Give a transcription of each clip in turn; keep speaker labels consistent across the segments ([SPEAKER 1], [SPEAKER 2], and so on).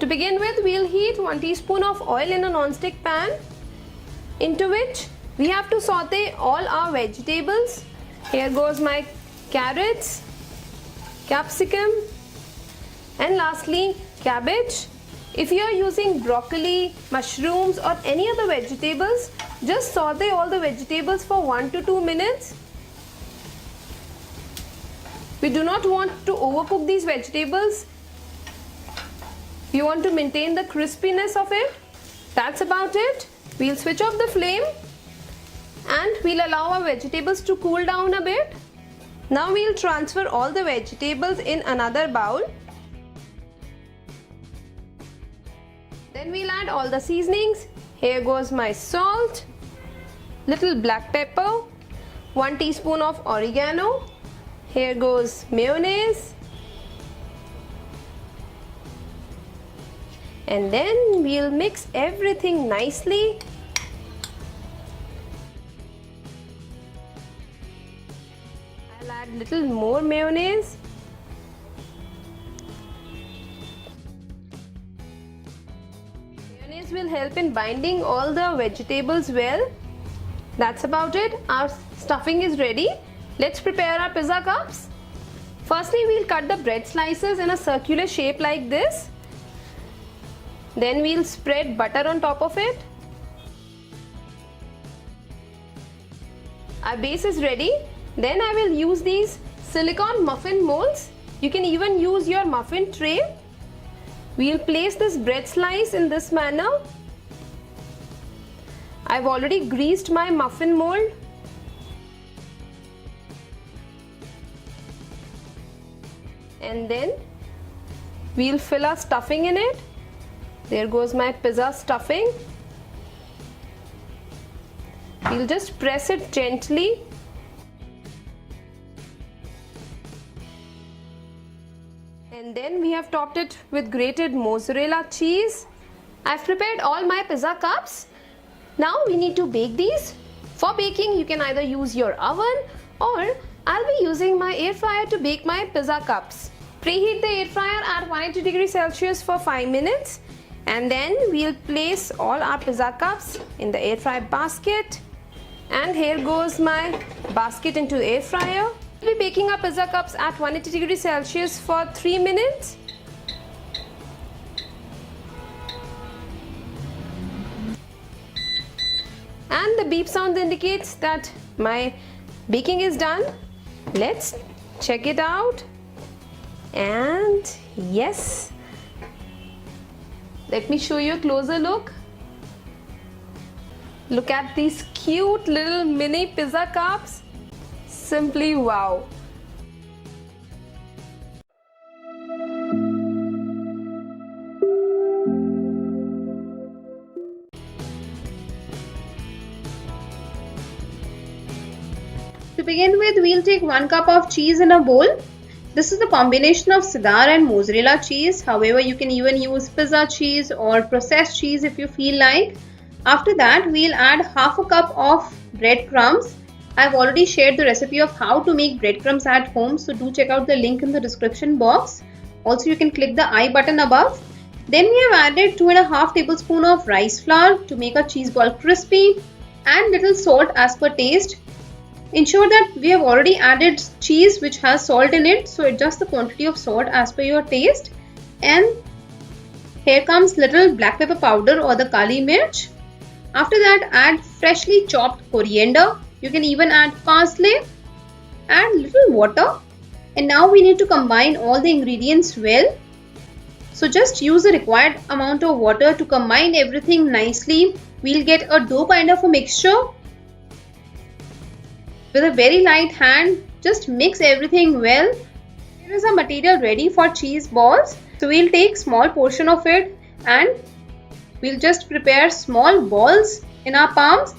[SPEAKER 1] begin with, we'll heat 1 teaspoon of oil in a non-stick pan, into which we have to saute all our vegetables. Here goes my carrots, capsicum, and lastly cabbage. If you are using broccoli, mushrooms or any other vegetables, just saute all the vegetables for 1 to 2 minutes. We do not want to overcook these vegetables. We want to maintain the crispiness of it. That's about it. We'll switch off the flame and we'll allow our vegetables to cool down a bit. Now we'll transfer all the vegetables in another bowl. Then we'll add all the seasonings. Here goes my salt, little black pepper, 1 teaspoon of oregano. Here goes mayonnaise. And then we'll mix everything nicely. I'll add little more mayonnaise. Mayonnaise will help in binding all the vegetables well. That's about it. Our stuffing is ready. Let's prepare our pizza cups. Firstly, we'll cut the bread slices in a circular shape like this. Then we'll spread butter on top of it. Our base is ready. Then I will use these silicone muffin molds. You can even use your muffin tray. We'll place this bread slice in this manner. I've already greased my muffin mold. And then we'll fill our stuffing in it. There goes my pizza stuffing. We'll just press it gently. And then we have topped it with grated mozzarella cheese. I've prepared all my pizza cups. Now we need to bake these. For baking, you can either use your oven or I'll be using my air fryer to bake my pizza cups. Preheat the air fryer at 180 degrees Celsius for 5 minutes. And then we'll place all our pizza cups in the air fry basket. And here goes my basket into the air fryer. We'll be baking our pizza cups at 180 degrees Celsius for 3 minutes. And the beep sound indicates that my baking is done. Let's check it out. And yes, let me show you a closer look. Look at these cute little mini pizza cups. Simply wow. To begin with, we'll take 1 cup of cheese in a bowl. This is a combination of Cheddar and mozzarella cheese. However, you can even use pizza cheese or processed cheese if you feel like. After that, we'll add half a cup of breadcrumbs. I've already shared the recipe of how to make breadcrumbs at home, so do check out the link in the description box. Also, you can click the I button above. Then we have added 2.5 tablespoons of rice flour to make our cheese ball crispy and little salt as per taste. Ensure that we have already added cheese which has salt in it, so adjust the quantity of salt as per your taste. And here comes little black pepper powder or the kali mirch. After that, add freshly chopped coriander. You can even add parsley. Add little water. And now we need to combine all the ingredients well. So just use the required amount of water to combine everything nicely. We'll get a dough kind of a mixture. With a very light hand, just mix everything well. Here is our material ready for cheese balls. So we'll take small portion of it and we'll just prepare small balls in our palms.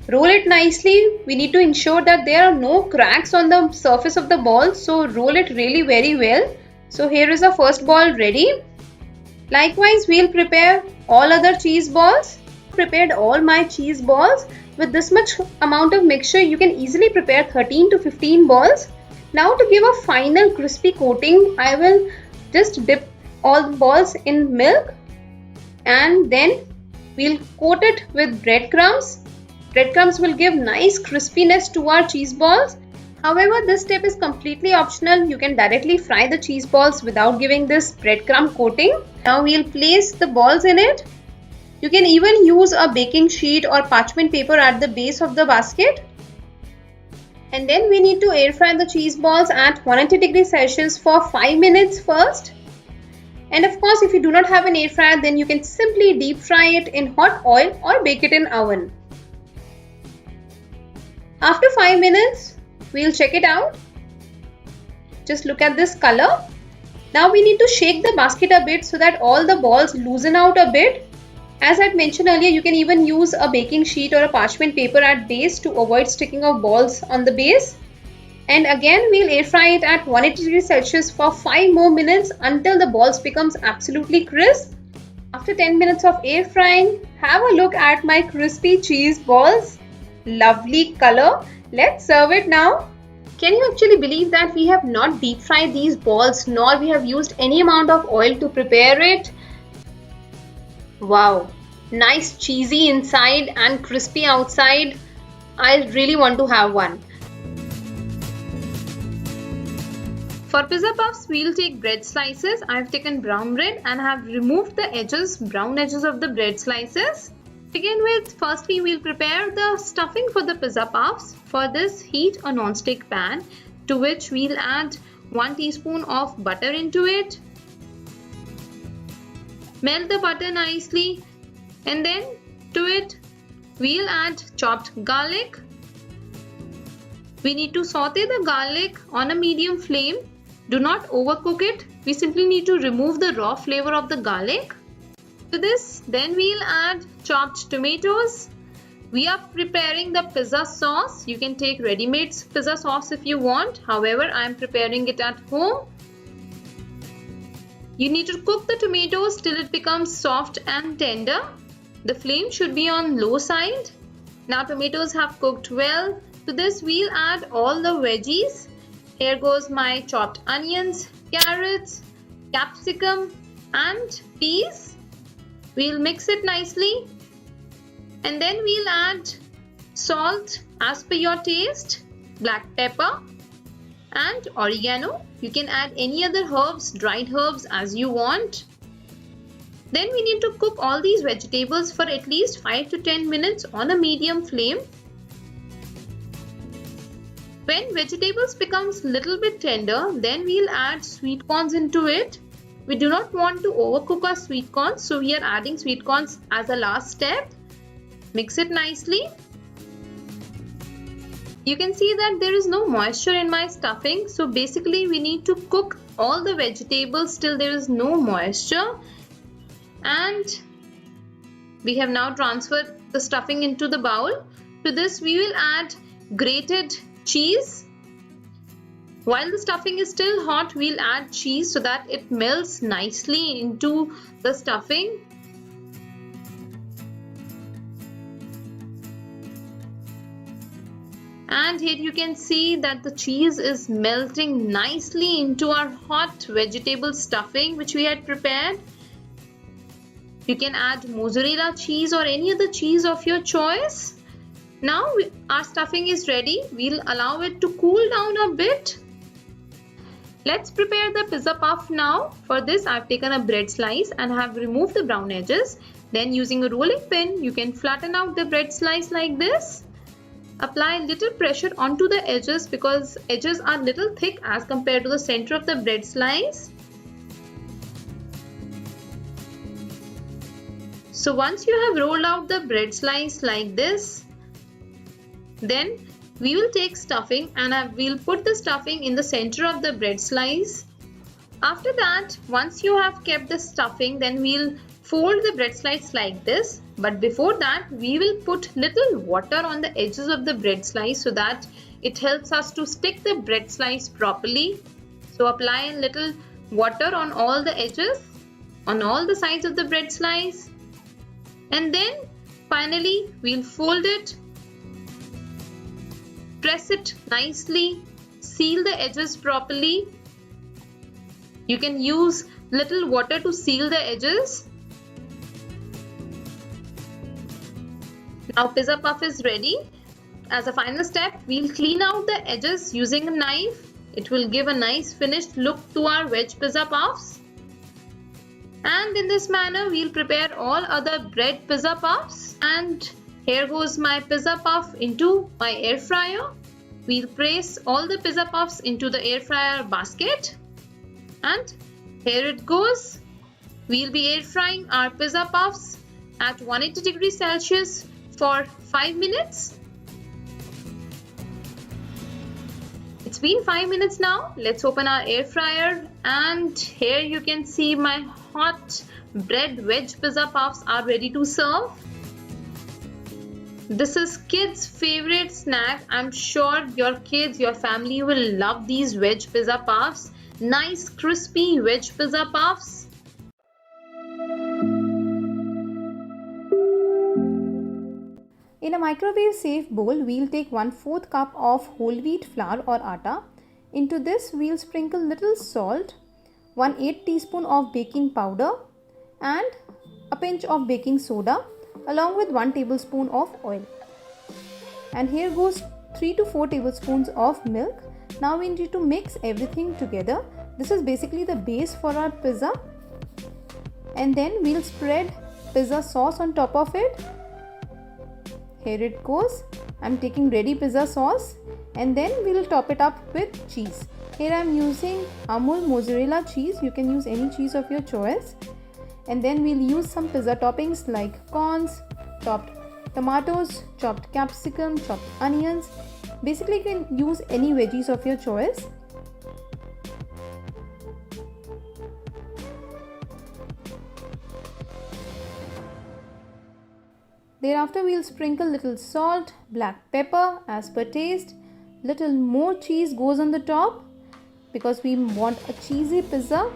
[SPEAKER 1] Roll it nicely. We need to ensure that there are no cracks on the surface of the ball. So roll it really very well. So here is our first ball ready. Likewise, we'll prepare all other cheese balls. Prepared all my cheese balls. With this much amount of mixture, you can easily prepare 13 to 15 balls. Now to give a final crispy coating, I will just dip all the balls in milk, and then we'll coat it with breadcrumbs. Breadcrumbs will give nice crispiness to our cheese balls. However, this step is completely optional. You can directly fry the cheese balls without giving this breadcrumb coating. Now we'll place the balls in it. You can even use a baking sheet or parchment paper at the base of the basket. And then we need to air fry the cheese balls at 180 degrees Celsius for 5 minutes first. And of course, if you do not have an air fryer, then you can simply deep fry it in hot oil or bake it in oven. After 5 minutes, we'll check it out. Just look at this color. Now we need to shake the basket a bit so that all the balls loosen out a bit. As I mentioned earlier, you can even use a baking sheet or a parchment paper at base to avoid sticking of balls on the base. And again, we'll air fry it at 180 degrees Celsius for 5 more minutes until the balls becomes absolutely crisp. After 10 minutes of air frying, have a look at my crispy cheese balls. Lovely color. Let's serve it now. Can you actually believe that we have not deep fried these balls, nor we have used any amount of oil to prepare it? Wow, nice cheesy inside and crispy outside. I really want to have one. For pizza puffs, we'll take bread slices. I have taken brown bread and have removed the brown edges of the bread slices. To begin with, firstly we'll prepare the stuffing for the pizza puffs. For this, heat a non-stick pan to which we'll add 1 teaspoon of butter into it. Melt the butter nicely, and then to it we'll add chopped garlic. We need to saute the garlic on a medium flame. Do not overcook it. We simply need to remove the raw flavor of the garlic. To this, then we'll add chopped tomatoes. We are preparing the pizza sauce. You can take ready-made pizza sauce if you want. However, I am preparing it at home. You need to cook the tomatoes till it becomes soft and tender. The flame should be on low side. Now tomatoes have cooked well. To this we'll add all the veggies. Here goes my chopped onions, carrots, capsicum and peas. We'll mix it nicely. And then we'll add salt as per your taste, black pepper and oregano. You can add any other herbs, dried herbs as you want. Then we need to cook all these vegetables for at least 5 to 10 minutes on a medium flame. When vegetables becomes little bit tender, then we'll add sweet corns into it. We do not want to overcook our sweet corns, so we are adding sweet corns as a last step. Mix it nicely. You can see that there is no moisture in my stuffing, so basically we need to cook all the vegetables till there is no moisture. And we have now transferred the stuffing into the bowl. To this we will add grated cheese. While the stuffing is still hot, we'll add cheese so that it melts nicely into the stuffing. And here you can see that the cheese is melting nicely into our hot vegetable stuffing which we had prepared. You can add mozzarella cheese or any other cheese of your choice. Now our stuffing is ready. We'll allow it to cool down a bit. Let's prepare the pizza puff now. For this, I've taken a bread slice and have removed the brown edges. Then using a rolling pin, you can flatten out the bread slice like this. Apply little pressure onto the edges because edges are little thick as compared to the center of the bread slice. So once you have rolled out the bread slice like this, then we will take stuffing and we'll put the stuffing in the center of the bread slice. After that, once you have kept the stuffing, then we'll fold the bread slice like this. But before that, we will put little water on the edges of the bread slice so that it helps us to stick the bread slice properly. So apply a little water on all the edges, on all the sides of the bread slice. And then finally, we'll fold it. Press it nicely, seal the edges properly. You can use little water to seal the edges. Now pizza puff is ready. As a final step, we'll clean out the edges using a knife. It will give a nice finished look to our veg pizza puffs. And in this manner, we'll prepare all other bread pizza puffs. And here goes my pizza puff into my air fryer. We'll place all the pizza puffs into the air fryer basket. And here it goes. We'll be air frying our pizza puffs at 180 degrees Celsius for 5 minutes. It's been 5 minutes now. Let's open our air fryer, and here you can see my hot bread veg pizza puffs are ready to serve. This is kids' favorite snack. I'm sure your kids, your family will love these veg pizza puffs. Nice crispy veg pizza puffs.
[SPEAKER 2] In a microwave safe bowl, we'll take 1/4 cup of whole wheat flour or atta. Into this, we'll sprinkle little salt, 1/8 teaspoon of baking powder and a pinch of baking soda along with 1 tablespoon of oil. And here goes 3 to 4 tablespoons of milk. Now we need to mix everything together. This is basically the base for our pizza. And then we'll spread pizza sauce on top of it. Here it goes. I'm taking ready pizza sauce, and then we'll top it up with cheese. Here I'm using Amul mozzarella cheese. You can use any cheese of your choice. And then we'll use some pizza toppings like corns, chopped tomatoes, chopped capsicum, chopped onions. Basically, you can use any veggies of your choice. Thereafter, we'll sprinkle little salt, black pepper as per taste. Little more cheese goes on the top because we want a cheesy pizza.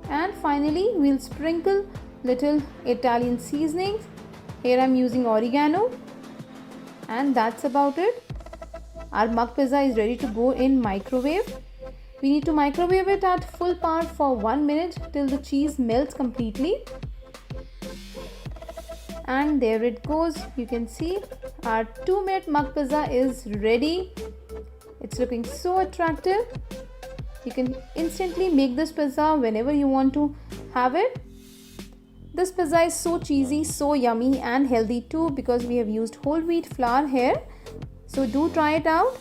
[SPEAKER 2] And finally, we'll sprinkle little Italian seasonings. Here I'm using oregano. And that's about it. Our mug pizza is ready to go in microwave. We need to microwave it at full power for 1 minute till the cheese melts completely. And there it goes. You can see our 2-minute mug pizza is ready. It's looking so attractive. You can instantly make this pizza whenever you want to have it. This pizza is so cheesy, so yummy and healthy too because we have used whole wheat flour here. So do try it out.